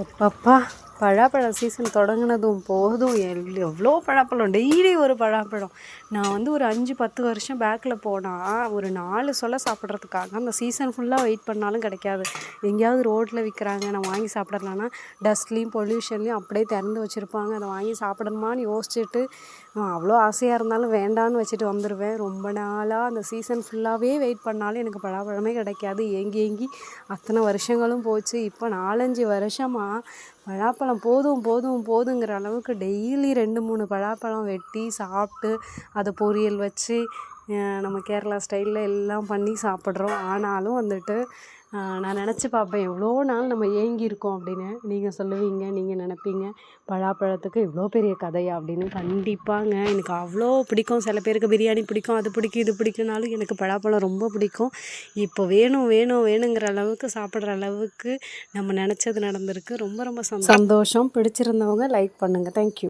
எப்பப்பா பழாப்பழ சீசன் தொடங்கினதும் போதும் எவ்வளோ பழாப்பழம், டெய்லி ஒரு பழாப்பழம். நான் ஒரு 5-10 வருஷம் பேக்கில் போனால் ஒரு 4 சொலை சாப்பிட்றதுக்காக அந்த சீசன் ஃபுல்லாக வெயிட் பண்ணாலும் கிடைக்காது. எங்கேயாவது ரோட்டில் விற்கிறாங்க, நான் வாங்கி சாப்பிட்றலான்னா டஸ்ட்லேயும் பொல்யூஷன்லேயும் அப்படியே திறந்து வச்சுருப்பாங்க. அதை வாங்கி சாப்பிடணுமான்னு யோசிச்சுட்டு அவ்வளோ ஆசையாக இருந்தாலும் வேண்டான்னு வச்சுட்டு வந்துடுவேன். ரொம்ப நாளாக அந்த சீசன் ஃபுல்லாகவே வெயிட் பண்ணாலும் எனக்கு பழாப்பழமே கிடைக்காது. ஏங்கி அத்தனை வருஷங்களும் போச்சு. இப்போ 4-5 வருஷமாக பழாப்பழம் போதுங்கிற அளவுக்கு டெய்லி 2-3 பழாப்பழம் வெட்டி சாப்பிட்டு அதை பொரியல் வச்சு நம்ம கேரளா ஸ்டைலில் எல்லாம் பண்ணி சாப்பிட்றோம். ஆனாலும் நான் நினச்சி பார்ப்பேன், எவ்வளோ நாள் நம்ம ஏங்கியிருக்கோம் அப்படின்னு. நீங்கள் சொல்லுவீங்க, நீங்கள் நினைப்பீங்க, பழாப்பழத்துக்கு இவ்வளோ பெரிய கதையா அப்படின்னு. கண்டிப்பாங்க, எனக்கு அவ்வளோ பிடிக்கும். சில பேருக்கு பிரியாணி பிடிக்கும், அது பிடிக்கும், இது பிடிக்கும்னாலும் எனக்கு பழாப்பழம் ரொம்ப பிடிக்கும். இப்போ வேணுங்கிற அளவுக்கு சாப்பிட்ற அளவுக்கு நம்ம நினச்சது நடந்திருக்கு. ரொம்ப சந்தோஷம். பிடிச்சிருந்தவங்க லைக் பண்ணுங்கள். தேங்க்யூ.